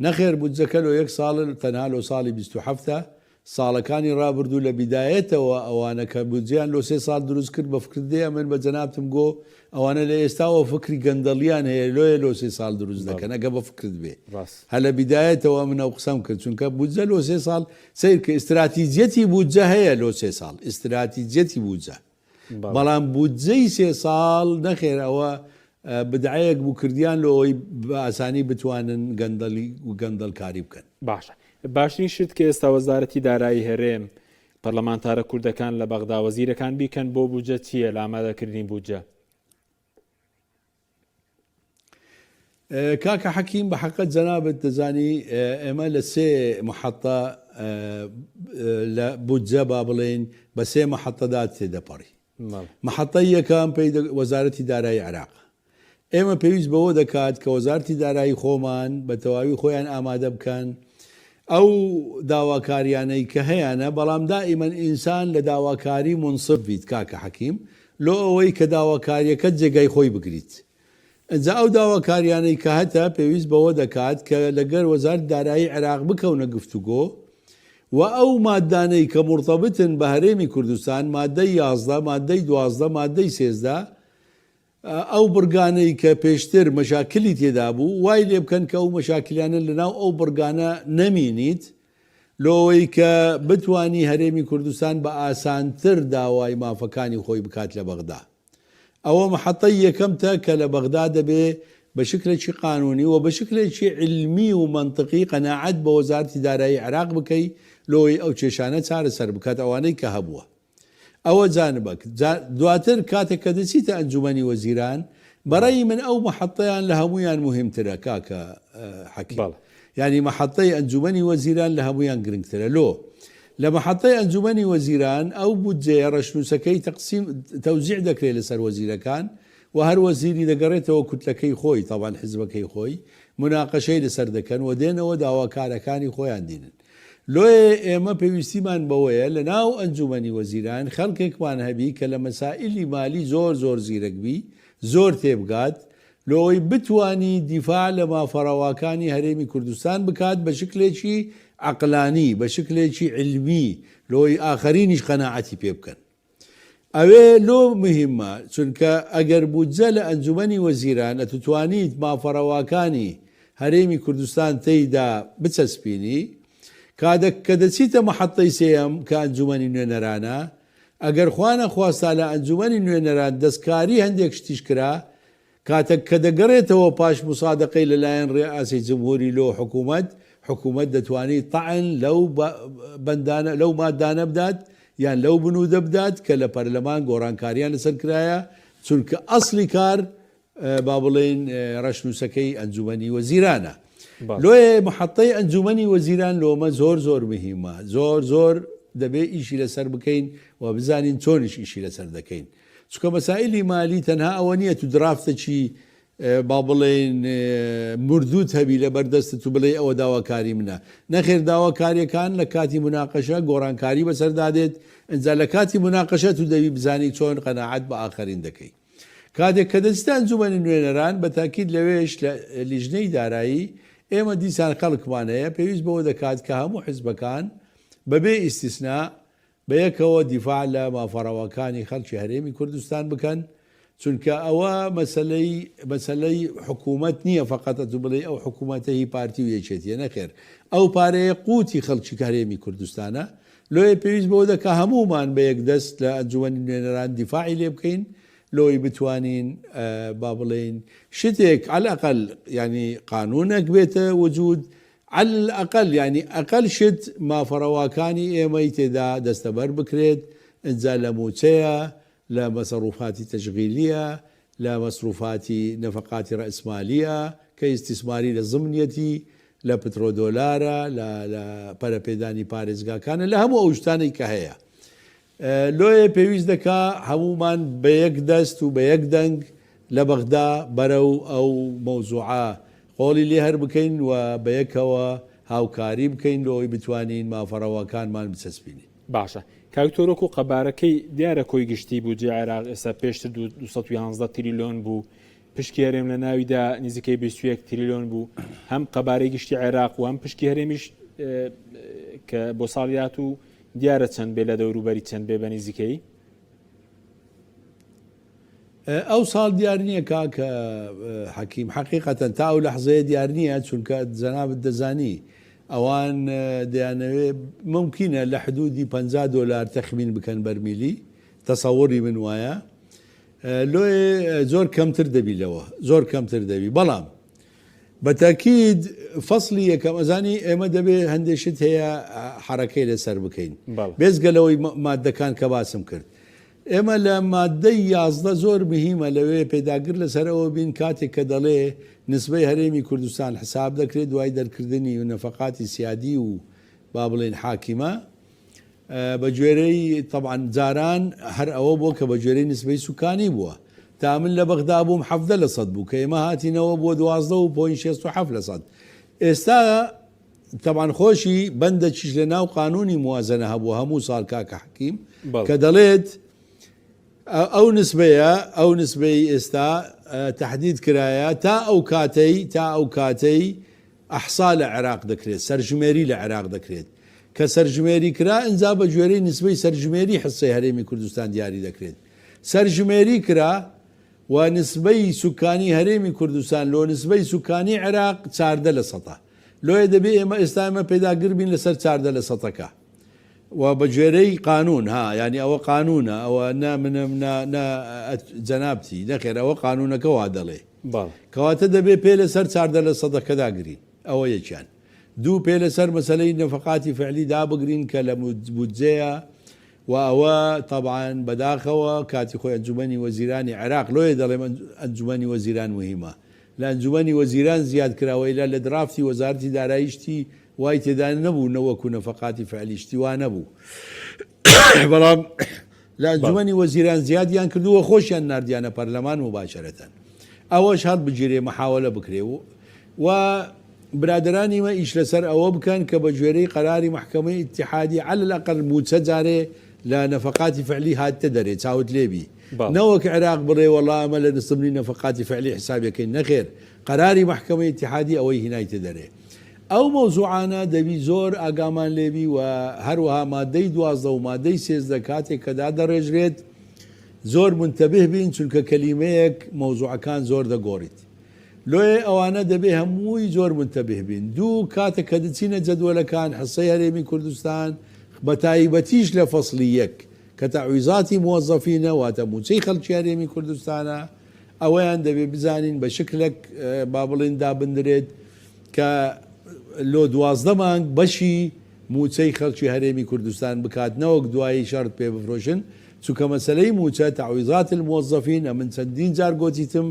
نەخێر بودجەکە لۆ 1 ساڵ تەنها لۆ ساڵی 27 ساڵەکانی ڕابردوو لە بیدایەتەوە ئەوانە کە بودجیان لۆ 3 ساڵ دروست کرد بە فکردەیە من بە جەنابتم گۆ ئەوانە لە ئێستاوە فکری گەندەڵیان هەیە لۆیە لۆ 3 ساڵ دروست دەکەن ئەگە بە فکرت بێ هە لە بیدایەتەوە من ئەو قسەم کرد، چونکە بودجە لۆ 3 ساڵ سیر کە ئستراتیجەتی بودجە هەیە لۆ 3 ساڵ ئستراتیجەتی بودجە، بەڵام بودجەی 3 ساڵ نەخێر ئەوە بدعەیەک بوو کردیان لە ئەوەی بە ئاسانی بتوانن گەندەڵی و گەندەڵکاری بکەن. باشە، باشترین شت کە ئێستا وەزارەتی دارایی هەرێم پەرلەمانتارە کوردەکان لە بەغدا وەزیرەکان بیکەن بۆ بودجە چییە لە ئامادەکردنی بودجە؟ کاکە حەکیم بە حەقەت جەنابەت دەزانی ئێمە لە 3 محەتە لە بودجە با بڵێن بە 3 محەتەدا تێدەپەڕی. محەتەی یەکەم وەزارەتی دارایی عێراق. ئێمە پێویست بەوە دەکات کە وەزارەتی دارایی خۆمان بە تەواوی خۆیان ئامادە بکەن ئەو داواکاریانەی کە هەیەە، بەڵام دائیمەن ئینسان لە داواکاری منصف بیت کاکە حەکیم لۆ ئەوەی کە داواکاریەکە جێگای خۆی بگریت. ئەجا ئەو داواکاریانەی کە هەتە پێویست بەوە دەکات کە لەگەر وەزارەتی دارایی عێراق بکەونە گفتوگۆ و ئەو مادانەی کە مرتەبتن بە هەرێمی کوردستان مادەی 11 مادەی 12 مادەی 13 ئەو بڕگانەی کە پێشتر مەشاکلی تێدا بوو وای لێ بکەن کە ئەو مەشاکلیانە لەناو ئەو بڕگانە نەمینیت لۆی کە بتانی هەرێمی کوردستان بە ئاسانتر داوای مافەکانی خۆی بکات لە بەغدا. ئەوە محەتەی یەکەمتە کە لە بەغدا دەبێ بە شکلێکی قانونی و بە شکلێکی علمی و منطقی قەناعەت بە وەزارەتی دارایی عێراق بکەی لۆی ئەو کێشانە چارەسەر بکات ئەوانەی کە هەبووە. ئەوە جانبک دواتر کاتێک کە دەچیتە ئەنجومەنی وەزیران بەڕێی من ئەو محەتەیان لە هەمویان مهمترە کاکە حەکیم، ینی محەتەی ئەنجومەنی وەزیران لە هەمویان گرنگترە. لە محەتەی ئەنجومەنی وەزیران ئەو بودجەیە ڕەشنووسەکەی تەوزیع دەکرێت لەسەر وەزیرەکان و هەر وەزیری دەگەڕێتەوە کوتلەکەی خۆی تاوان حزبەکەی خۆی مناقەشەی لەسەر دەکەن و دێنەوە داواکارەکانی خۆیان دێنن. لۆیە ئێمە پێویستیمان بەوەیە لە ناو ئەنجومەنی وەزیران خەڵکێکمان هەبی کە لە مەسائلی مالی زۆر زیرەکبی زۆر تێبگات لۆی بتانی دیفاع لە مافەڕەواکانی هەرێمی کوردستان بکات بە شکلێکی عقلانی بە شکلێکی علمی لۆی ئاخرینیش قەناعەتی پێ بکەن. ئەوێ لۆ مهمە، چونکە ئەگەر بودجە لە ئەنجومەنی وەزیران ئەتوانیت مافەڕەواکانی هەرێمی کوردستان تێیدا بچەسپینی کە دەچیتە محەتەی سێەم کە ئەنجومەنی نوێنەرانە ئەگەر خوانە خواستا لە ئەنجومەنی نوێنەران دەستکاری هەندێک شتیش کرا کاتێک کە دەگەڕێتەوە پاش مسادقەی لەلایەن ڕێئاسی جمهوری لۆ حکوومەت دەتوانێت تەعن لەو مادانە بدات یان لەو بنوودە بدات کە لە پەرلەمان گۆڕانکاریان لەسەر کرایە، چونکە ئەسلی کار با بڵێن ڕەشنووسەکەی ئەنجومەنی وەزیرانە. لۆیە محەتەی ئەنجومەنی وەزیران لۆمە زۆر مهمە، زۆر دەبێ ئیشی لەسەر بکەین و بزانین چۆنیش ئیشی لەسەر دەکەین، چکە مەسائلی مالی تەنها ئەوە نییە تو درافتەکی با بڵێن مردوت هەبی لە بەردەستت و بڵێ ئەوە داواکاری منە، نەخێر داواکاریەکان لە کاتی مناقەشە گۆڕانکاری بەسەردادێت، ئەنجا لە کاتی مناقەشە تو دەوی بزانی چۆن قەناعەت بە ئاخرین دەکەی. کاتێک کە دەچیتە ئەنجومەنی نوێنەران بە تاکید لەوێش لە لیژنەی دارایی ئێمە دیسان خەڵکمانەیە پێویست بەوە دەکات کە هەموو حزبەکان بەبێ ئیستیسنا بەیەکەوە دیفاع لە مافەڕەوەکانی خەڵکی هەرێمی کوردستان بکەن، چونکە ئەوە مەسەلەی حکوومەت نییە فقەتە تو بڵێ ئەو حکوومەتە هی پارتی و یەکێتیە نەخێر، ئەو پارەیە قوتی خەڵکی هەرێمی کوردستانە. لۆیە پێویست بەوە دەکا هەمومان بە یەک دەست لە ئەنجومەنی نوێنەران دیفاعی لێ بکەین، لۆی بتوانین با بڵێن شتێک على الأقل ینی قانونێک بێتە وجود، على الأقل ینی ئەقل شت مافەڕەواکانی ئێمەی تێدا دەستەبەر بکرێت، ئەجا لە موچەیە، لە مەسەڕوفاتی تەشغیلیە، لە مەسروفاتی نەفقاتی ڕئیسمالیە کە ئیستیسماری لە زمنیەتی، لە پترۆدۆلارە، لە پەرەپێدانی پارێزگاکانە، لە هەموو ئەو شتانەی کە هەیە. لۆیە پێویست دەکا هەمومان بە یەک دەست و بە یەک دەنگ لە بەغدا بەرەو ئەو مەوزوعە قۆڵی لێ هەر بکەین و بە یەکەوە هاوکاری بکەین لۆی بتوانین مافەڕەوەکانمان بچەسبینین. باشە کاکتۆرۆک و قەبارەکەی دیارە کۆی گشتی بوو جێ عێراق ئێستا پێشتر 211 تریلیۆن بوو، پشکی هەرێم لە ناویدا نزیکەی 21 تریلیۆن بوو، هەم قەبارەی گشتی عێراق و هەم پشکی هەرێمیش کە بۆ ساڵیات و دیارە چەند بێ لە دەوروبەری چەند بێ بە نزیکەی. ئەو ساڵ دیار نییە کاکە حەکیم، حەقیقەتەن تا ئەو لەحزەیە دیار نییە، چونکە جەنابەت دەزانی ئەوان دەیانەوێت ممکنە لە حدودی $50 تەخمین بکەن بەرمیلی، تەسەوڕی من وایە، لۆیە زۆر کەمتر دەبی لەوە، زۆر کەمتر دەبی. بەڵام بەتاکید فەصلی یەکەم ئەزانی ئێمە دەبێ هەندێشت هەیە حرەکەی لەسەر بکەین بێزگەلەوەی مادەکان کە باسم کرد. ئێمە لە مادەی 11 زۆر مهمە لەوێ پێداگر لەسەرەوە بین کاتێک کە دەڵێ نسبەی هەرێمی کوردستان حساب دەکرێت دوای دەرکردنی و نەفقاتی سیادی و با بڵێن حاکیمە بە گوێرەی طبعاً جاران هەر ئەوە بووە کە بە گوێرەی نسبەی سوکانی بووە. تا من لە بەغدا بووم 17% بوو کە ئێمە هاتینەوە بۆ 12.67%. ئێستا طبعاً خۆشی بەندە چیش لە ناو قانونی موازنە هەبوو هەموو ساڵ کاکە حەکیم کە دەڵێت ئەو نسبەی ئێستا تهدید کرایە تا ئەو کاتەی ئەحسا لە عێراق دەکرێت، سەرژمێری لە عێراق دەکرێت کە سەرژمێری کرا ئەنجا بە گوێرەی نسبەی سەرژمێری حسەی هەرێمی کوردستان دیاری دەکرێت. سەرژمێری کرا و نسبەی سوکانی هەرێمی کوردستان لۆ نسبەی سوکانی عێراق 14%. لۆیە دەبێ ئێمە ئێستا ئێمە پێداگر بین لەسەر 14%. و بە گوێرەی قانون ینی ئەوە قانونە، ئەوە جەنابتی نەخێر ئەوە قانونەکە وا دەڵێ کەواتە دەبێ پێ لەسەر 14% داگرین. ئەوە یەکیان. دوو پێ لەسەر مەسەلەی نەفقاتی فعلی دابگرین کە لە بودجەیە و ئەوە طبعاً بەداخەوە کاتی خۆی ئەنجومەنی وەزیرانی عێراق لۆیە دەڵێم ئەنجومەنی وەزیران مهمە، لە ئەنجومەنی وەزیران زیاد کراوەی لە درافتی وەزارەتی داراییشتی وای تێدا نەبوو نەوەکو نەفقاتی فعلیشتی وا نەبوو، بەڵام لە ئەنجومەنی وەزیران زیادیان کردووە، خۆشیان نردیانە پەرلەمان مباشرەتەن. ئەوەش هەڵ بگیرێ مەحاوەلە بکرێ و برادرانی مە ئیش لەسەر ئەوە بکەن کە بە گوێرەی قەراری محکەمەی ئیتیحادی على الأقل موچە جارێ لە نەفقاتی فعلی هاتە دەرێ چاوت لێبی نەوەک عێراق بڕێ وەڵا ئەمە لە نسبنی نەفقاتی فعلی حسابەکەین نەخێر، قەراری محکەمەی ئیتیحادی ئەوەی هینایتە دەرێ. ئەو مەوزوعانە دەبی زۆر ئاگامان لێبی و هەروەها مادەی 12 و مادەی 13 کاتێک کەدا دەڕێژرێت زۆر منتەبه بین، چونکە کەلیمەیەک مەوزوعەکان زۆر دەگۆڕیت. لۆیە ئەوانە دەبێ هەمووی زۆر منتەبه بین. دوو کاتێک کە دچینە جەدوەلەکان حسەی هەرێمی کوردستان بە تایبەتیش لە فەصلی یەک کە تەعویزاتی موظەفینە واتە موچەی خەڵکی هەرێمی کوردستانە، ئەوەیان دەبێ بزانین بە شکلێک با بڵێن دابدرێت کە لۆ 12 مانگ بەشی موچەی خەڵکی هەرێمی کوردستان بکات نەوەک دوایی شەرت پێ بفرۆشن، چونکە مەسەلەی موچە تەعویزات الموظەفین ئەمن چەندین جار گۆتیتم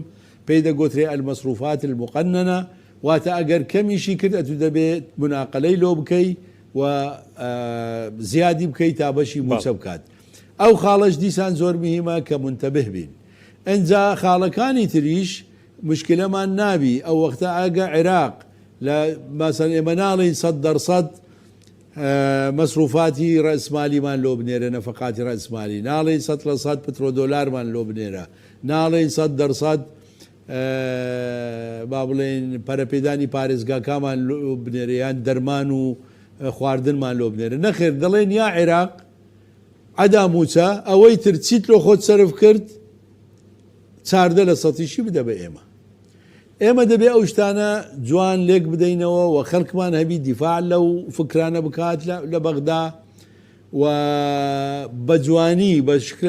پێی دەگۆترێ المەسروفات المقننە، واتە ئەگەر کەمیشی کرد ئەتو دەبێت مناقلەی لۆ بکەی و زیادی بکەی تا بەشی موچە بکات. ئەو خاڵەش دیسان زۆر مهمە کە منتەبه بین. ئەنجا خاڵەکانی تریش مشکلەمان نابی ئەو وەختە ئاگە عێراق لە مەسەن ئێمە ناڵین 100% مەسروفاتی ڕەسمالیمان لۆ بنێرە، نەفقاتی ڕەسمالی ناڵین 100% پترۆدۆلارمان لۆ بنێرە، ناڵین 100% با بڵێن پەرەپێدانی پارێزگاکانمان لۆ بنێرە یان دەرمان و خواردنمان لۆ بنێرە. نەخێر دەڵێن یا عێراق عدا موچە ئەوەی ترچیت لۆ خۆت سرف کرد چاردە لە سەتیشی بدە بە ئێمە دەبێ ئەو شتانە جوان لێک بدەینەوە و خەڵکمان هەبی دیفاع لەو فکرانە بکات لە بەغدا و بە جوانی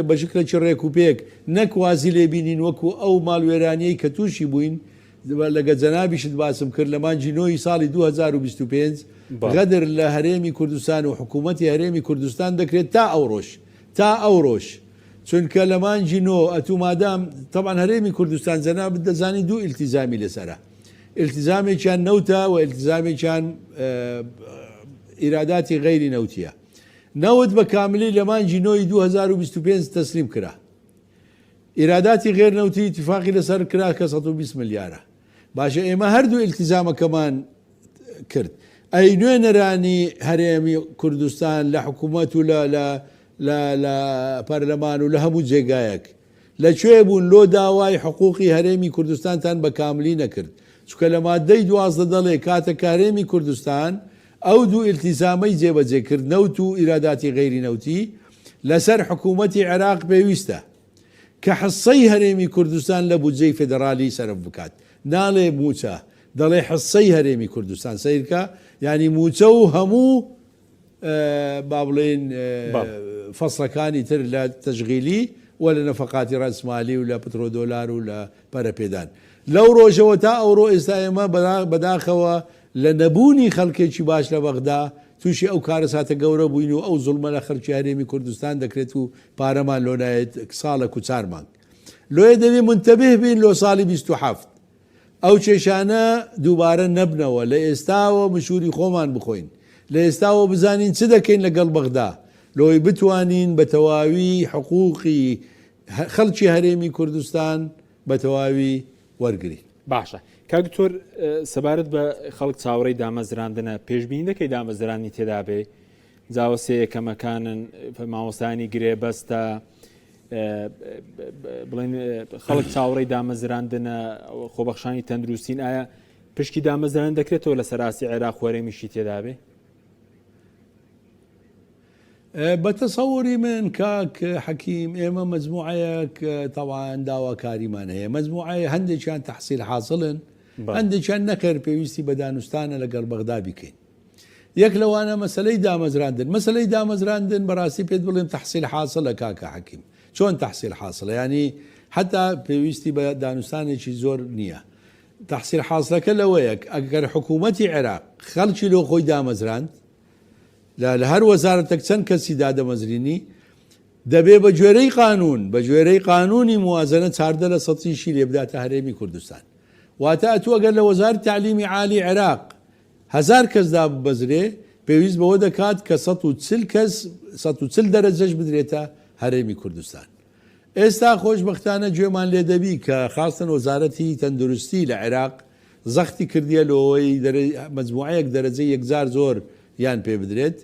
بە شکلێکی ڕێک و پێک نەکوازی لێبینین وەکو ئەو ماڵوێرانیەی کە تووشی بووین لەگە جەنابیشت باسم کرد لە مانجی نۆی ساڵی 2025 غەدر لە هەرێمی کوردستان و حکوومەتی هەرێمی کوردستان دەکرێت تا ئەو ڕۆژ چونکە لە مانجی نۆ ئەتوو مادام طبعا هەرێمی کوردستان جەناب دەزانی دوو ئیلتیزامی لەسرە ئیلتیزامێکیان نەوتە و ئیلتیزامێکیان ئیراداتی غەیری نەوتیە نەوت بە کاملی لە مانجی نۆی 2025 تەسلیم کرا ئیراداتی غێر نەوتی اتفاقی لەسەر کرا کە 120 ملیارە باشە ئێمە هەردوو ئیلتیزامەکەمان کرد ئەی نوێنەرانی هەرێمی کوردستان لە حکوومەت و لە پەرلەمان و لە هەموو جێگایەک لەکوێ بوون لۆ داوای حقوقی هەرێمی کوردستانتان بە کاملی نەکرد چکە لە مادەی 12 دەڵێ کاتە هەرێمی کوردستان ئەو دوو ئیلتیزامەی جێبەجێ کرد نەوت و ئیراداتی غەیری نەوتی لەسەر حکوومەتی عێراق پێویستە کە حسەی هەرێمی کوردستان لە بودجەی فێدەرالی سەرف بکات ناڵێ موچە دەڵێ حسەی هەرێمی کوردستان سیرکە ینی موچە و هەموو با بڵێن فەسڵەکانی تر لە تەشغیلی و لە نەفەقاتی ڕەسمالی و لە پترۆدۆلار و لە پەرەپێدان لەو ڕۆژەوە تا ئەوڕۆ ئێستا ئێمە بەداخەوە لە نەبوونی خەڵکێکی باش لە بەغدا تووشی ئەو کارەساتە گەورە بووین و ئەو زوڵمە لە خەرکی هەرێمی کوردستان دەکرێت و پارەمان لۆنایەت ساڵە کوچار مانگ لۆیە دەبێ منتەبه بین لۆ ساڵی 27 ئەو کێشانە دووبارە نەبنەوە لە ئێستاوە مشوری خۆمان بخۆین لە ئێستاوە بزانین چ دەکەین لەگەڵ بەغدا لۆی بتوانین بە تەواوی حقوقی خەڵکی هەرێمی کوردستان بە تەواوی وەرگین باشە کاکتۆر سەبارەت بە خەڵک چاوەڕێی دامەزراندنە پێشبینی دەکەی دامەزرانی تێدا بێ جاوەسێ یەکەمەکانن مامۆستانی گرێبەستە بڵێن خەڵک چاوەڕێی دامەزراندنە خۆبەخشانی تەندروستین ئایا پشکی دامەزران دەکرێتەوە لە سەراسی عێراق وەرێمیشی تێدا بێ بە تەسەووری من کاک حەکیم ئێمە مەجموعەیەک تەواان داواکاریمان هەیە مەجموعەیە هەندێکیان تەحسیل حاصلن هەندێکیان نەکرد پێویستی بە دانوستانە لەگەڵ بەغدا بکەین یەک لەوانە مەسلەی دامەزراندن بەڕاستی پێت بڵێم تەحسیل حاصلە کاکە حەکیم چۆن تەحسیل حاصلە ینی حتا پێویستی بە دانوستانێکی زۆر نییە تەحسیل حاصلەکە لەوەیەک ئەگەر حکوومەتی عێراق خەڵکی لۆ خۆی دامەزراند لە هەر وەزارەتێک چەند کەسی دادەمەزرینی دەبێ بە گوێرەی قانونی موازنە چاردە لە سەتیشی لێبداتە هەرێمی کوردستان واتە ئەتو ئەگەر لە وەزارەتی تعلیمی عالی عێراق 1000 کەس دابەزرێ پێویست بەوە دەکات کە 140 دەرەجەش بدرێتە هەرێمی کوردستان ئێستا خۆشبەختانە گوێمان لێ دەبی کە خاستن وەزارەتی تەندروستی لە عێراق زەختی کردیە لەوەی مەجموعەیەک دەرەجەی یەکجار زۆر یان پێ بدرێت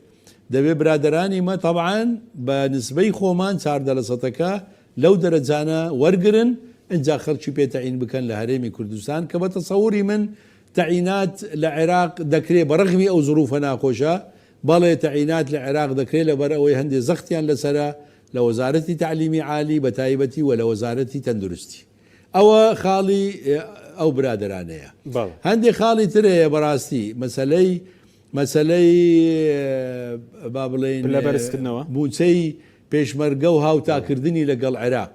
دەبێ برادرانی مە طبعاً بە نسبەی خۆمان 4% لەو دەرەجانە وەرگرن ئەجا خەڵکی پێتەعین بکەن لە هەرێمی کوردستان کە بە تەسەووری من تەعینات لە عێراق دەکرێت بەڕەغمی ئەو زروفە ناخۆشە بەڵێ تەعینات لە عێراق دەکرێت لەبەر ئەوەی هەندێک زەختیان لەسرە لە وەزارەتی تعلیمی عالی بە تایبەتی و لە وەزارەتی تەندروستی ئەوە خاڵی ئەو برادرانەیە هەندێک خاڵی ترەیە بەڕاستی مەسەلەی با بڵێن بوچەی پێشمەرگە و هاوتاکردنی لەگەڵ عێراق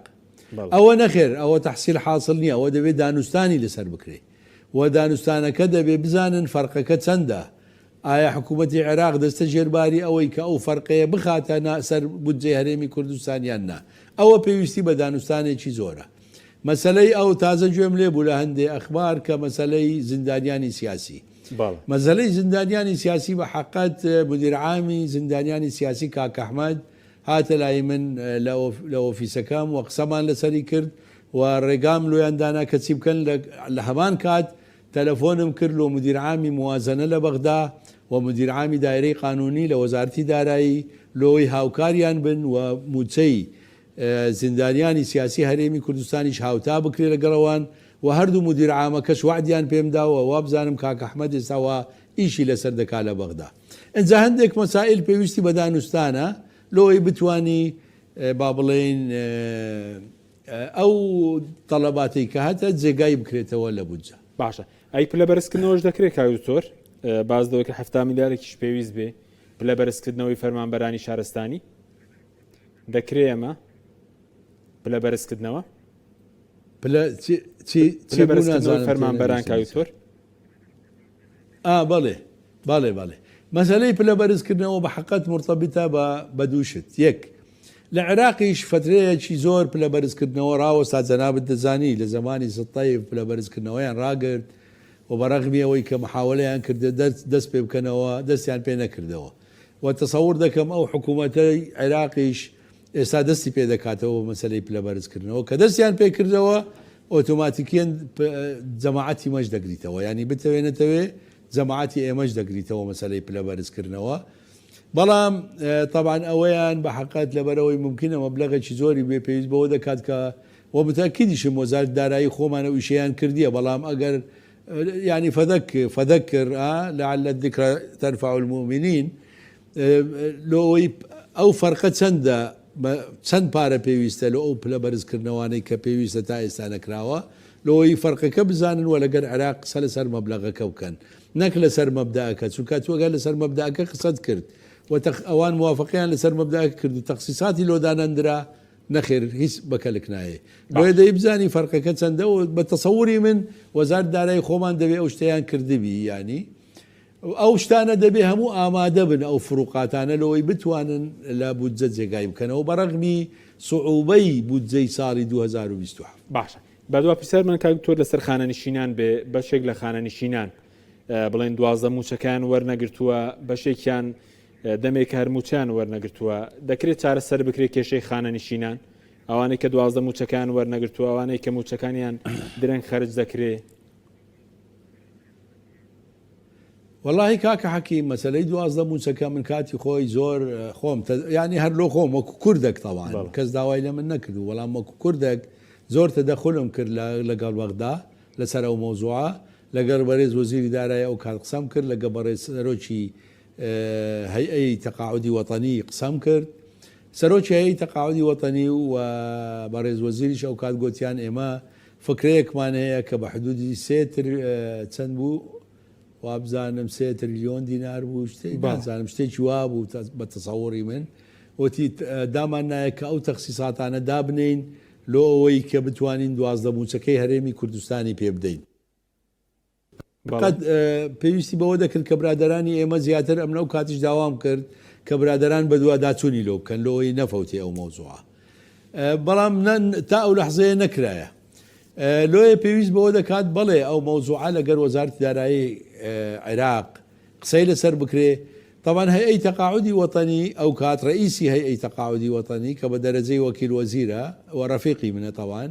ئەوە نەخێر ئەوە تەحسیل حاصل نییە ئەوە دەبێت دانوستانی لەسەر بکرێ و دانوستانەکە دەبێت بزانن فەرقەکە چەندە ئایا حکوومەتی عێراق دەستە ژێرباری ئەوەی کە ئەو فەرقەیە بخاتە سەر بودجەی هەرێمی کوردستانیان نا ئەوە پێویستی بە دانوستانێکی زۆرە مەسەلەی ئەو تازە گوێم لێ بوو لە هەندێک ئەخبار کە مەسەلەی زیندانیانی سیاسی مەزەلەی زیندانیانی سیاسی بە حقیقت مدیر عامی زیندانیانی سیاسی کاک ئەحمەد هاتە لای من لە ئۆفیسەکەم و قسەمان لەسەری کرد و ڕێگام لۆیاندانا کەچی بکەن لە هەمان کات تەلەفۆنم کرد لۆ مدیر عامی موازنە لە بەغدا و مدیر عامی دایرەی قانونی لە وەزارەتی دارایی لۆی هاوکاریان بن و موچەی زیندانیانی سیاسی هەرێمی کوردستانیش هاوتا بکرێ لەگەڵەوان و هەردوو مدیر عامەکەش وعدیان پێم داوە وابزانم کاک ئەحمەد ئێستاوە ئیشی لەسەر دەکا لە بەغدا ئەجا هەندێک مەسائل پێویستی بە دانوستانە لۆی بتوانی با بڵێن ئەو تەڵەباتی کە هاتە جێگای بکرێتەوە لە بودجە. باشە ئەی پلە بەرزکردنەوەش دەکرێت کاوتۆر باز دەوەی کە 7 میلیارێکیش پێویست بێ پلە بەرزکردنەوەی فەرمانبەرانی شارستانی دەکرێت ئەمە پلە بەرزکردنەوە فەرمانبەران کاوتۆر بەڵێ مەسەلەی پلە بەرزکردنەوە بە حقت مرتبطە بە دووشت یەک لە عێراقیش فترەیەکی زۆر پلە بەرزکردنەوە ڕاوەستا جەنابەت دەزانی لە زمانی سڵتەی پلە بەرزکردنەوەیان ڕاگرت و بەڕەغمی ئەوەی کە محاولەیان کردە دەست پێ بکەنەوە دەستیان پێ نەکردەوە و تەسەوور دەکەم ئەو حکوومەتەی عێراقیش ئێستا دەستی پێ دەکاتەوە مەسەلەی پلە بەرزکردنەوە کە دەستیان پێ کردەوە ئۆتۆماتیکیان جەماعەتی مەش دەگریتەوە ینی بتەوێنێتەوێ جەماعەتی ئێمەش دەگریتەوە مەسەلەی پلە بەرزکردنەوە بەڵام طبعاً ئەوەیان بە حقات لەبەرەوەی ممکنە مەبلەغێکی زۆری بێ پێویست بەوە دەکات کە وە متەکیدیشم وەزارەت دارایی خۆمانە ویشەیان کردیە بەڵام ئەگەر يعني فذكر لعل الذكرى تنفع المؤمنين لۆی ئەو فەرقە چەند پارە پێویستە لە ئەو پلە بەرزکردنەوانەی کە پێویستە تا ئێستا نەکراوە لۆی فەرقەکە بزانن و لەگەر عێراق قسە لەسەر مەبلەغەکە بکەن نەک لەسەر مەبدەئەکە چونکە تۆگە لەسەر مەبدەئەکە قسەت کرد و ئەوان موافقیان لەسەر مەبدەئەکە کرد و تەخسیساتی لۆدانەندرا نەخێر هیچ بەکەلک نایە بۆیە دەی بزانی فەرقەکە چەندە و بە تەسەووری من وەزارەت دارایی خۆمان دەبێ ئەو شتەیان کردبی ینی ئەو شتانە دەبێ هەموو ئامادە بن ئەو فروقاتانە لەوەی بتوانن لە بودجە جێگای بکەنەوە بەڕەغمی سوعوبەی بودجەی ساڵی 2027 باشە بەدوا پیسەر من کاکتۆر لەسەر خانەنشینان بێ بەشێک لە خانەنشینان بڵێن 12 موچەکان وەرنەگرتووە بەشێکیان دەمێک هەرموچیان وەرنەگرتووە دەکرێت چارەسەر بکرێت کێشەی خانەنشینان ئەوانەی کە 12 موچەکان وەرنەگرتووە ئەوانەی کە موچەکانیان درەنگ خەرج دەکرێت والله کاکە حەکیم مەسەلەی 12 موچەکە من کاتی خۆی زۆر خۆم ینی هەر لۆ خۆم وەکو کوردێک تەواان کەس داوای لە من نەکردو وەڵام وەکو کوردێک زۆر تەدەخولم کرد لەگەڵ وەغدا لەسەر ئەو مۆزوعە لەگەڵ بەڕێز وەزیری دارایی ئەو کات قسەم کرد لەگە بەڕێز سەرۆکی هەیئەی تەقاعودی وەتەنی قسەم کرد سەرۆکی هەیئەی تەقاعودی وەتەنی و بەڕێز وەزیریش ئەو کات گوتیان ئێمە فکرەیەکمان هەیە کە بە حدودی چەند بوو وابزانم 3 تریلیۆن دینار بوو بازانم شتێکی وا بوو بە تەسەووری من وتی دامان نایە کە ئەو تەخسیساتانە دابنین لۆ ئەوەی کە بتوانین 12 موچەکەی هەرێمی کوردستانی پێ بدەین پێویستی بەوە دەکرد کە برادرانی ئێمە زیاتر ئەم لەو کاتیش داوام کرد کە برادران بە دووە داچوونی لۆ بکەن لەوەی نەفەوتی ئەو مۆزوعە بەڵام تا ئەو لەحزەیە نەکرایە لۆیە پێویست بەوە دەکات بەڵێ ئەو مۆزوعە لەگەر وەزارەتی دارایی عێراق قسەی لەسەر بکرێ طبعا هەیئەی تەقاعودی وەتەنی ئەو کات ڕئیسی هەیئەی تەقاعودی وەتەنی کە بە دەرەجەی وەکیل وەزیرە و ڕەفیقی منە طبعا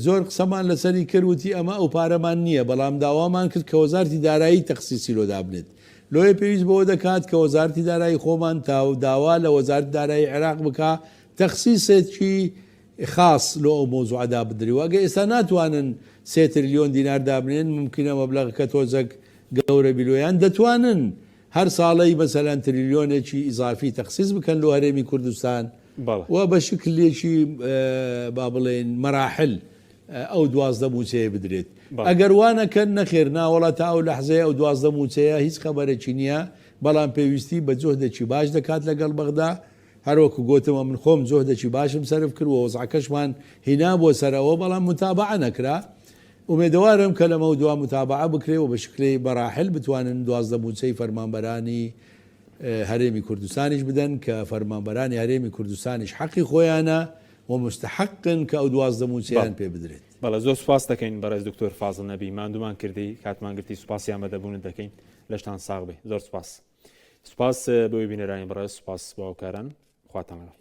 زۆر قسەمان لەسەری کردوتی ئەمە ئەو پارەمان نییە بەڵام داوامان کرد کە وەزارەتی دارایی تەخسیسی لۆ دابنێت لۆیە پێویست بەوە دەکات کە وەزارەتی دارایی خۆمان تا داوا لە وەزارەتی دارایی عێراق بکە تەخسیسێکی خاص لۆ ئەو مۆزوعەدا بدرێ واگە ئێستا ناتوانن 3 تریلیۆن دینار دابنێن ممکنە مەبلەغەکە تۆزێک گەورە بیلۆیان دەتوانن هەر ساڵی مەسەلەن تریلیۆنێکی ئیزافی تەخسیس بکەن لۆ هەرێمی کوردستان و بە شکلێکی با بڵێن مەراحل ئەو 12 موچەیە بدرێت ئەگەر وانەکەن نەخێر ناوەڵە تا ئەو لەحزەیە ئەو 12 موچەیە هیچ خەبەرێکی نییە بەڵام پێویستی بە جۆهدێکی باش دەکات لەگەڵ بەغدا هەروەکو گوتمە من خۆم جۆهدێکی باشم سەرف کرد و وەزعەکەشمان هینا بۆ سەرەوە بەڵام متابعە نەکرا ومێدەوارم کە لەمە دوا متابعە بکرێ و بە شکلی بەراحل بتوانن 12 موچەی فەرمانبەرانی هەرێمی کوردستانیش بدەن کە فەرمانبەرانی هەرێمی کوردستانیش حەقی خۆیانە و مستحقن کە ئەو 12 موچەیان پێ بدرێت بەڵێ زۆر سوپاس دەکەین بەڕێز دکتۆر فازڵ نەبی ماندوومان کردی کاتمانگرتی سوپاسی ئامادەبوونت دەکەین لەشتان ساغ بێ زۆر سوپاس بۆی بینەرانی بەڕێز سوپاس باوکاران خواتان